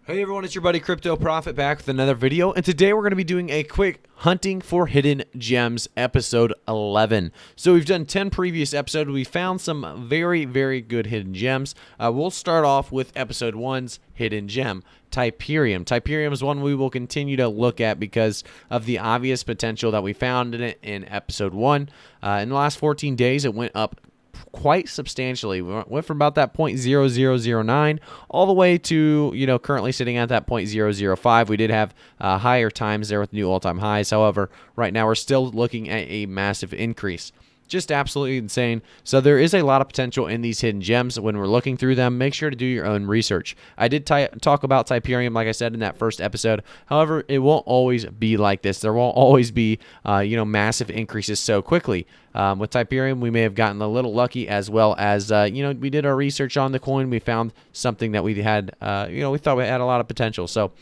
Hey everyone, it's your buddy Crypto Profit back with another video, and today we're going to be doing a quick hunting for hidden gems episode 11. So we've done 10 previous episodes. We found some very good hidden gems. We'll start off with episode 1's hidden gem, Typerium. Typerium is one we will continue to look at because of the obvious potential that we found in it in episode 1. In the last 14 days, it went up quite substantially. We went from about that 0.0009 all the way to, currently sitting at that 0.005. We did have higher times there with new all-time highs. However, right now we're still looking at a massive increase. Just absolutely insane. So there is a lot of potential in these hidden gems. When we're looking through them, make sure to do your own research. I did talk about Typerium, like I said, in that first episode. However, it won't always be like this. There won't always be, massive increases so quickly. With Typerium, we may have gotten a little lucky, as well as, we did our research on the coin. We found something that we had, we thought we had a lot of potential. So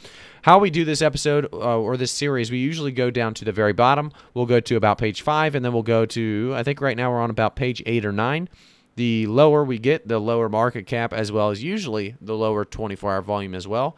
how we do this episode or this series, we usually go down to the very bottom. We'll go to about page 5, and then we'll go to, I think right now we're on about page 8 or 9. The lower we get, the lower market cap, as well as usually the lower 24-hour volume as well.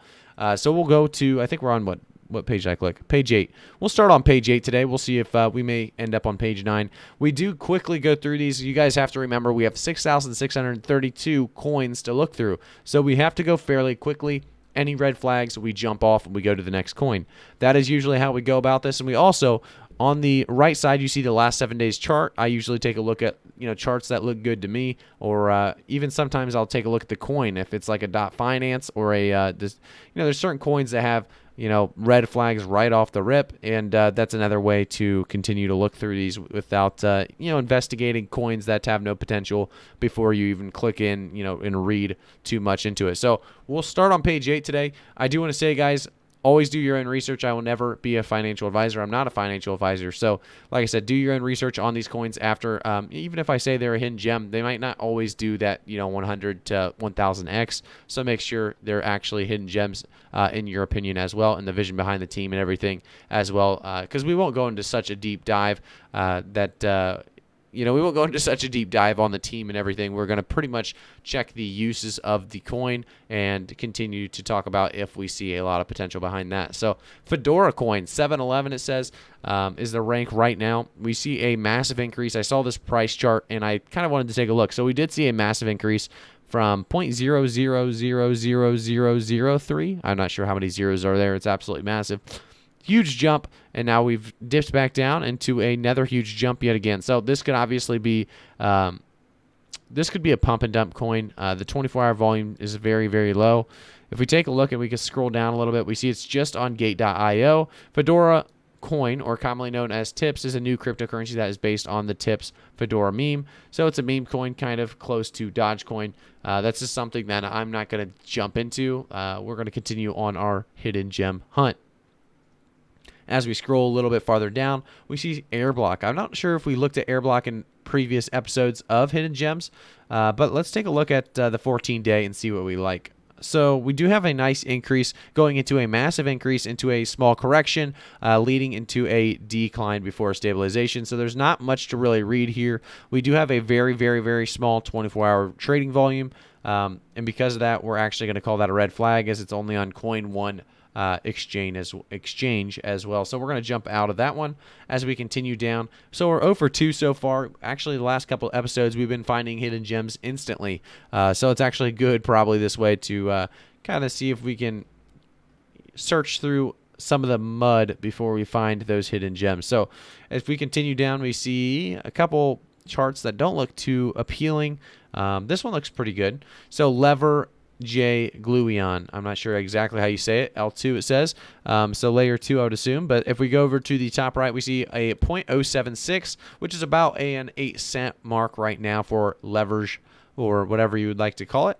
So we'll go to, I think we're on what page did I click? Page 8. We'll start on page 8 today. We'll see if we may end up on page 9. We do quickly go through these. You guys have to remember we have 6,632 coins to look through. So we have to go fairly quickly. Any red flags, we jump off and we go to the next coin. That is usually how we go about this. And we also, on the right side, you see the last 7 days chart. I usually take a look at charts that look good to me, or even sometimes I'll take a look at the coin if it's like a .finance or a there's certain coins that have red flags right off the rip, and that's another way to continue to look through these without investigating coins that have no potential before you even click in and read too much into it. So we'll start on page 8 today. I do want to say, guys, always do your own research. I will never be a financial advisor. I'm not a financial advisor. So like I said, do your own research on these coins after, even if I say they're a hidden gem, they might not always do that, 100 to 1000x. So make sure they're actually hidden gems in your opinion as well, and the vision behind the team and everything as well. Because we won't go into such a deep dive we won't go into such a deep dive on the team and everything. We're going to pretty much check the uses of the coin and continue to talk about if we see a lot of potential behind that. So Fedora coin, 711 it says, is the rank right now. We see a massive increase. I saw this price chart and I kind of wanted to take a look. So we did see a massive increase from 0.000003. I'm not sure how many zeros are there. It's absolutely massive. Huge jump, and now we've dipped back down into another huge jump yet again. So this could obviously be a pump and dump coin. The 24-hour volume is very low. If we take a look and we can scroll down a little bit, we see it's just on Gate.io. Fedora coin, or commonly known as TIPS, is a new cryptocurrency that is based on the TIPS Fedora meme. So it's a meme coin, kind of close to Dogecoin. That's just something that I'm not going to jump into. We're going to continue on our hidden gem hunt. As we scroll a little bit farther down, we see Airblock. I'm not sure if we looked at Airblock in previous episodes of Hidden Gems, but let's take a look at the 14-day and see what we like. So we do have a nice increase going into a massive increase into a small correction, leading into a decline before stabilization. So there's not much to really read here. We do have a very small 24-hour trading volume, and because of that, we're actually going to call that a red flag, as it's only on Coin 1 exchange as well. So we're going to jump out of that one as we continue down. So we're 0 for 2 so far. Actually, the last couple episodes we've been finding hidden gems instantly. So it's actually good probably this way to kind of see if we can search through some of the mud before we find those hidden gems. So if we continue down, we see a couple charts that don't look too appealing. This one looks pretty good. So Lever J Gluion. I'm not sure exactly how you say it. L2 it says. So layer 2 I would assume. But if we go over to the top right, we see a 0.076, which is about an 8-cent mark right now for leverage, or whatever you would like to call it.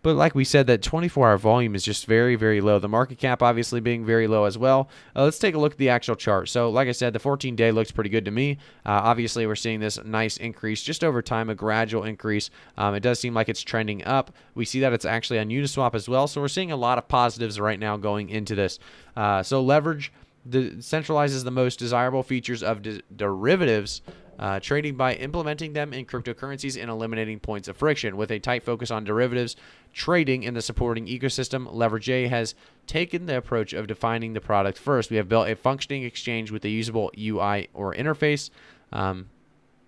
But like we said, that 24-hour volume is just very low. The market cap obviously being very low as well. Let's take a look at the actual chart. So like I said, the 14-day looks pretty good to me. Obviously, we're seeing this nice increase just over time, a gradual increase. It does seem like it's trending up. We see that it's actually on Uniswap as well. So we're seeing a lot of positives right now going into this. So leverage centralizes the most desirable features of derivatives trading by implementing them in cryptocurrencies and eliminating points of friction. With a tight focus on derivatives trading in the supporting ecosystem, Leverage has taken the approach of defining the product first. We have built a functioning exchange with a usable UI or interface,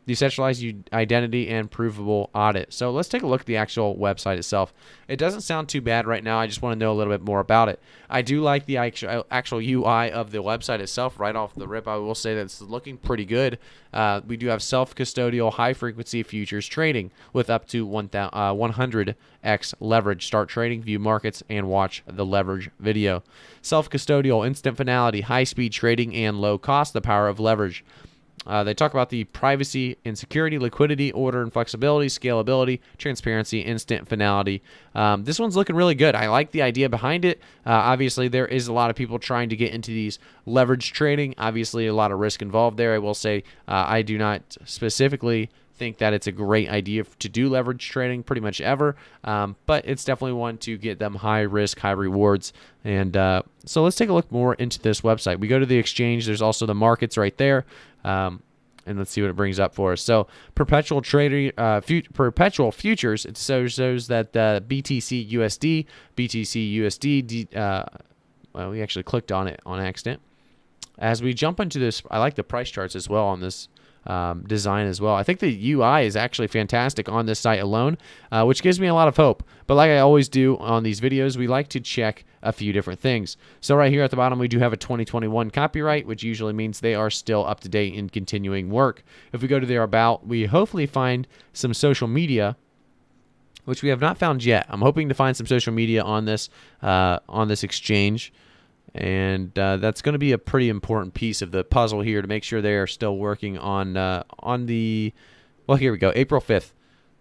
decentralized identity, and provable audit. So let's take a look at the actual website itself. It doesn't sound too bad right now. I just want to know a little bit more about it. I do like the actual UI of the website itself. Right off the rip, I will say that it's looking pretty good. We do have self-custodial high-frequency futures trading with up to 100x leverage. Start trading, view markets, and watch the leverage video. Self-custodial, instant finality, high-speed trading, and low cost, the power of leverage. They talk about the privacy and security, liquidity, order and flexibility, scalability, transparency, instant finality. This one's looking really good. I like the idea behind it. Obviously, there is a lot of people trying to get into these leverage trading. Obviously, a lot of risk involved there. I will say I do not specifically think that it's a great idea to do leverage trading pretty much ever, but it's definitely one to get them high risk, high rewards. And so let's take a look more into this website. We go to the exchange. There's also the markets right there. And let's see what it brings up for us. So perpetual trading, perpetual futures. It shows that BTC USD, well, we actually clicked on it on accident. As we jump into this, I like the price charts as well on this design as well. I think the UI is actually fantastic on this site alone, which gives me a lot of hope. But like I always do on these videos, we like to check a few different things. So right here at the bottom, we do have a 2021 copyright, which usually means they are still up to date and continuing work. If we go to their about, we hopefully find some social media, which we have not found yet. I'm hoping to find some social media on this exchange. And that's going to be a pretty important piece of the puzzle here to make sure they are still working on the, well, here we go, April 5th.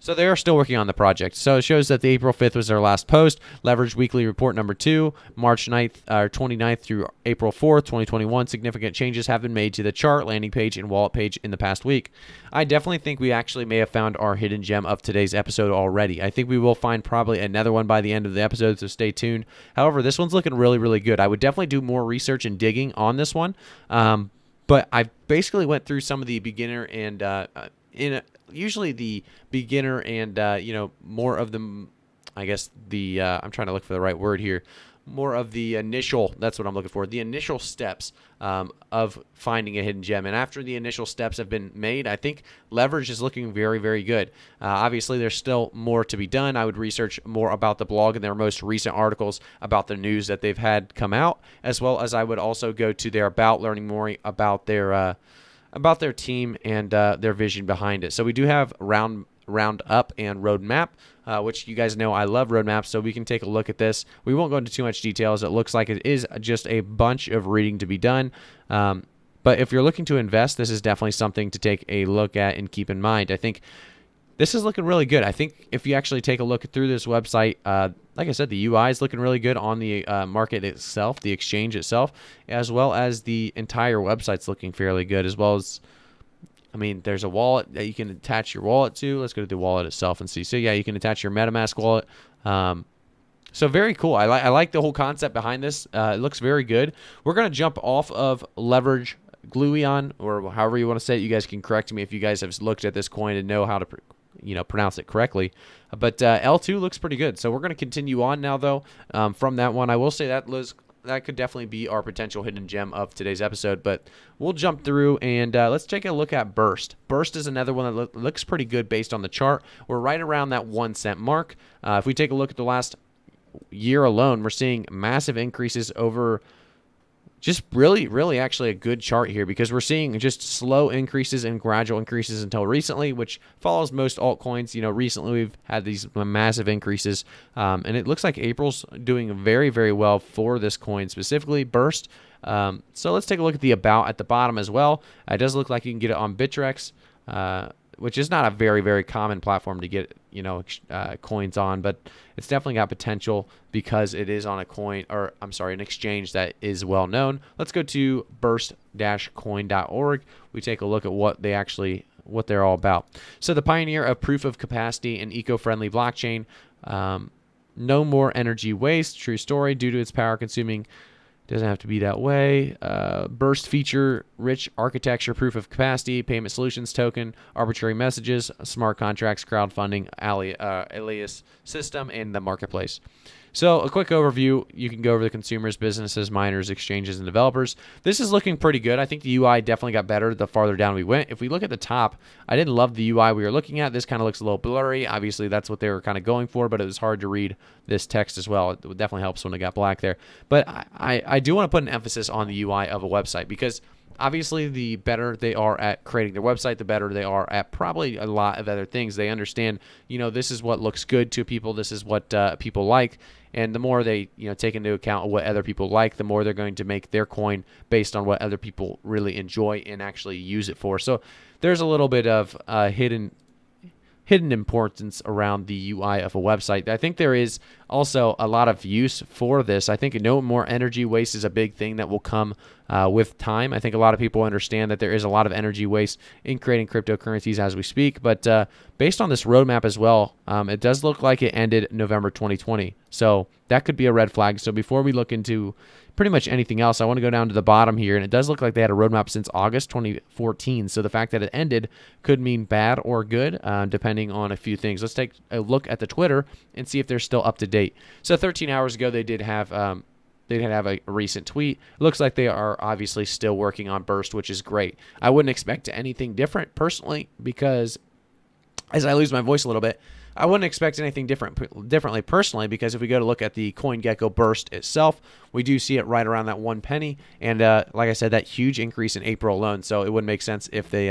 So they are still working on the project. So it shows that the April 5th was their last post. Leverage Weekly Report number 2, March 9th, or 29th through April 4th, 2021. Significant changes have been made to the chart, landing page, and wallet page in the past week. I definitely think we actually may have found our hidden gem of today's episode already. I think we will find probably another one by the end of the episode, so stay tuned. However, this one's looking really, really good. I would definitely do more research and digging on this one. But I basically went through some of the beginner and usually the beginner and more of the, I guess the I'm trying to look for the right word here, more of the initial, that's what I'm looking for, the initial steps of finding a hidden gem. And after the initial steps have been made, I think leverage is looking very, very good. Obviously, there's still more to be done. I would research more about the blog and their most recent articles about the news that they've had come out, as well as I would also go to their about, learning more about their team and their vision behind it. So we do have roundup and roadmap, which you guys know I love roadmaps, so we can take a look at this. We won't go into too much details. It looks like it is just a bunch of reading to be done. But if you're looking to invest, this is definitely something to take a look at and keep in mind. I think this is looking really good. I think if you actually take a look through this website, like I said, the UI is looking really good on the market itself, the exchange itself, as well as the entire website's looking fairly good, as well as, I mean, there's a wallet that you can attach your wallet to. Let's go to the wallet itself and see. So yeah, you can attach your MetaMask wallet. So very cool. I like the whole concept behind this. It looks very good. We're going to jump off of Leverage Gluion, or however you want to say it. You guys can correct me if you guys have looked at this coin and know how to pronounce it correctly. But L2 looks pretty good. So we're going to continue on now, though, from that one. I will say that could definitely be our potential hidden gem of today's episode. But we'll jump through and let's take a look at Burst. Burst is another one that looks pretty good based on the chart. We're right around that 1 cent mark. If we take a look at the last year alone, we're seeing massive increases over just really actually a good chart here, because we're seeing just slow increases and gradual increases until recently, which follows most altcoins. Recently we've had these massive increases, and it looks like April's doing very, very well for this coin, specifically Burst. So let's take a look at the about at the bottom as well. It does look like you can get it on Bittrex, which is not a very, very common platform to get coins on, but it's definitely got potential because it is on an exchange that is well known. Let's go to burst-coin.org. We take a look at what they're all about. So the pioneer of proof of capacity and eco-friendly blockchain, no more energy waste, true story, due to its power consuming Doesn't have to be that way. Burst feature, rich architecture, proof of capacity, payment solutions token, arbitrary messages, smart contracts, crowdfunding, alias system, and the marketplace. So a quick overview, you can go over the consumers, businesses, miners, exchanges, and developers. This is looking pretty good. I think the UI definitely got better the farther down we went. If we look at the top, I didn't love the UI we were looking at. This kind of looks a little blurry. Obviously, that's what they were kind of going for, but it was hard to read this text as well. It definitely helps when it got black there. But I do want to put an emphasis on the UI of a website because obviously the better they are at creating their website, the better they are at probably a lot of other things. They understand, this is what looks good to people. This is what people like. And the more they, take into account what other people like, the more they're going to make their coin based on what other people really enjoy and actually use it for. So there's a little bit of hidden importance around the UI of a website. I think there is also a lot of use for this. I think no more energy waste is a big thing that will come with time. I think a lot of people understand that there is a lot of energy waste in creating cryptocurrencies as we speak. But based on this roadmap as well, it does look like it ended November 2020. So that could be a red flag. So before we look into pretty much anything else, I want to go down to the bottom here, and it does look like they had a roadmap since August 2014. So the fact that it ended could mean bad or good, depending on a few things. Let's take a look at the Twitter and see if they're still up to date. So 13 hours ago, they did have a recent tweet. It looks like they are obviously still working on Burst, which is great. I wouldn't expect anything different personally because as I lose my voice a little bit, I wouldn't expect anything differently personally because if we go to look at the CoinGecko Burst itself, we do see it right around that 1 penny. And like I said, that huge increase in April alone. So it wouldn't make sense if they,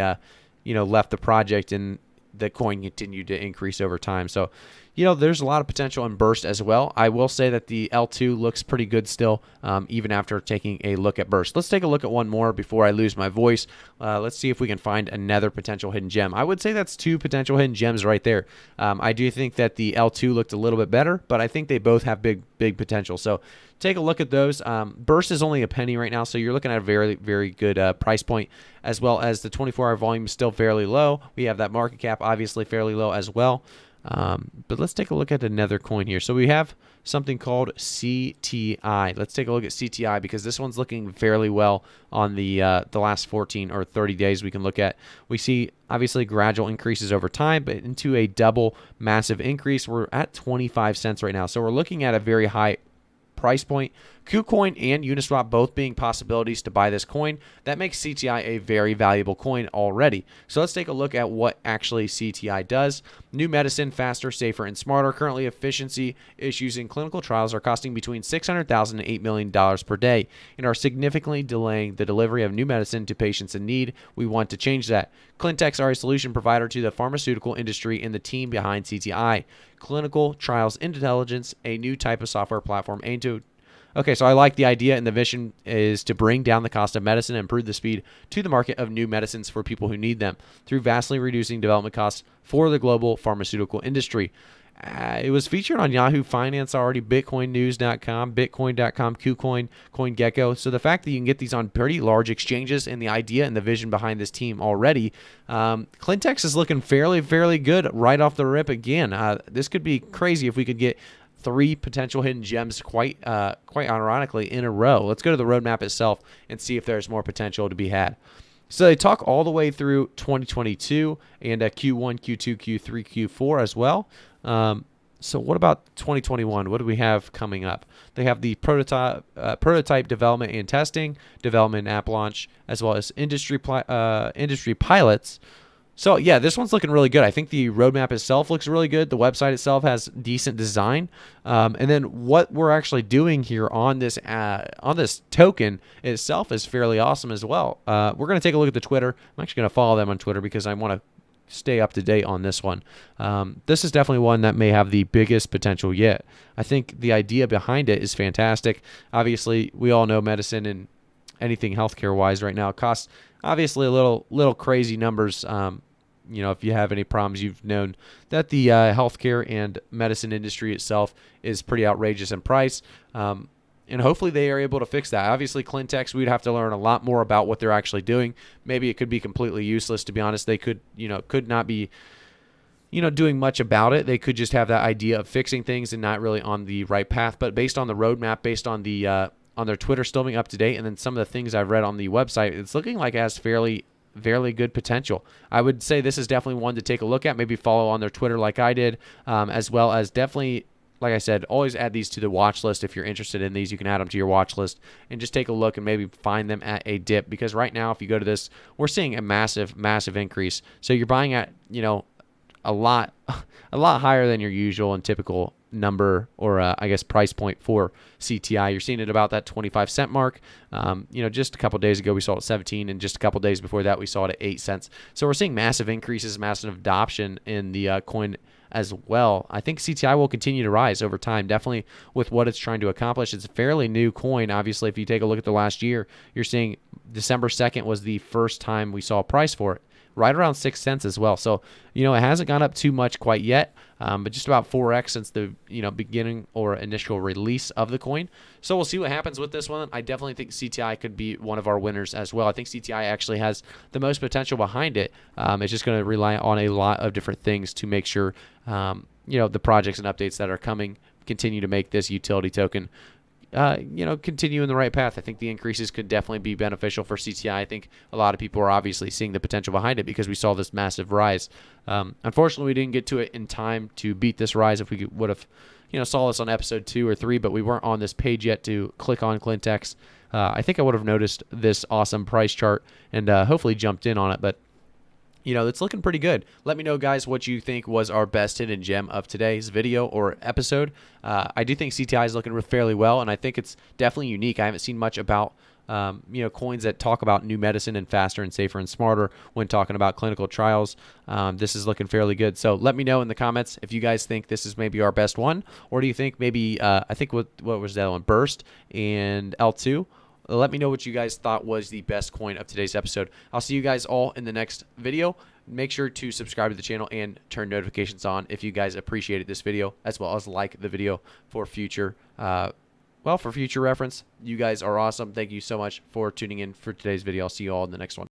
left the project and the coin continued to increase over time. So, there's a lot of potential in Burst as well. I will say that the L2 looks pretty good still, even after taking a look at Burst. Let's take a look at one more before I lose my voice. Let's see if we can find another potential hidden gem. I would say that's 2 potential hidden gems right there. I do think that the L2 looked a little bit better, but I think they both have big potential. So take a look at those. Burst is only a penny right now, so you're looking at a very, very good price point, as well as the 24-hour volume is still fairly low. We have that market cap obviously fairly low as well. But let's take a look at another coin here. So we have something called CTI. Let's take a look at CTI because this one's looking fairly well on the last 14 or 30 days we can look at. We see obviously gradual increases over time, but into a double massive increase. We're at 25 cents right now. So we're looking at a very high price point. KuCoin and Uniswap both being possibilities to buy this coin. That makes CTI a very valuable coin already. So let's take a look at what actually CTI does. New medicine, faster, safer, and smarter. Currently, efficiency issues in clinical trials are costing between $600,000 and $8 million per day and are significantly delaying the delivery of new medicine to patients in need. We want to change that. Clintex are a solution provider to the pharmaceutical industry and the team behind CTI. Clinical Trials Intelligence, a new type of software platform aimed to... Okay, so I like the idea, and the vision is to bring down the cost of medicine and improve the speed to the market of new medicines for people who need them through vastly reducing development costs for the global pharmaceutical industry. It was featured on Yahoo Finance already, BitcoinNews.com, Bitcoin.com, KuCoin, CoinGecko. So the fact that you can get these on pretty large exchanges and the idea and the vision behind this team already, Clintex is looking fairly good right off the rip again. This could be crazy if we could get 3 potential hidden gems quite ironically in a row. Let's go to the roadmap itself and see if there's more potential to be had. So they talk all the way through 2022 and Q1, Q2, Q3, Q4 as well. So what about 2021? What do we have coming up? They have the prototype development and testing, development and app launch, as well as industry pilots. So yeah, this one's looking really good. I think the roadmap itself looks really good. The website itself has decent design, and then what we're actually doing here on this token itself is fairly awesome as well. We're going to take a look at the Twitter. I'm actually going to follow them on Twitter because I want to stay up to date on this one. This is definitely one that may have the biggest potential yet. I think the idea behind it is fantastic. Obviously, we all know medicine and anything healthcare wise right now costs obviously a little crazy numbers. If you have any problems, you've known that the healthcare and medicine industry itself is pretty outrageous in price. And hopefully they are able to fix that. Obviously, Clintex, we'd have to learn a lot more about what they're actually doing. Maybe it could be completely useless, to be honest. They could not be, doing much about it. They could just have that idea of fixing things and not really on the right path. But based on the roadmap, based on the on their Twitter still being up to date, and then some of the things I've read on the website, it's looking like it has fairly good potential. I would say this is definitely one to take a look at. Maybe follow on their Twitter like I did, as well as definitely, like I said, always add these to the watch list. If you're interested in these, you can add them to your watch list and just take a look and maybe find them at a dip, because right now, if you go to this, we're seeing a massive increase. So you're buying at, a lot higher than your usual and typical number, or I guess price point for CTI. You're seeing it about that 25-cent mark. Just a couple days ago we saw it at 17, and just a couple days before that we saw it at 8 cents. So we're seeing massive increases, massive adoption in the coin as well. I think CTI will continue to rise over time, definitely with what it's trying to accomplish. It's a fairly new coin. Obviously, if you take a look at the last year, you're seeing December 2nd was the first time we saw a price for it, right around 6 cents as well. So, it hasn't gone up too much quite yet, but just about 4x since the, beginning or initial release of the coin. So we'll see what happens with this one. I definitely think CTI could be one of our winners as well. I think CTI actually has the most potential behind it. It's just going to rely on a lot of different things to make sure, the projects and updates that are coming continue to make this utility token continue in the right path. I think the increases could definitely be beneficial for CTI. I think a lot of people are obviously seeing the potential behind it because we saw this massive rise. Unfortunately, we didn't get to it in time to beat this rise. If we would have, saw this on episode 2 or 3, but we weren't on this page yet to click on Clintex. I think I would have noticed this awesome price chart and hopefully jumped in on it, but it's looking pretty good. Let me know, guys, what you think was our best hidden gem of today's video or episode. I do think CTI is looking fairly well, and I think it's definitely unique. I haven't seen much about, coins that talk about new medicine and faster and safer and smarter when talking about clinical trials. This is looking fairly good. So let me know in the comments if you guys think this is maybe our best one, or do you think maybe, I think what was that one? Burst and L2. Let me know what you guys thought was the best coin of today's episode. I'll see you guys all in the next video. Make sure to subscribe to the channel and turn notifications on if you guys appreciated this video, as well as like the video for future reference. You guys are awesome. Thank you so much for tuning in for today's video. I'll see you all in the next one.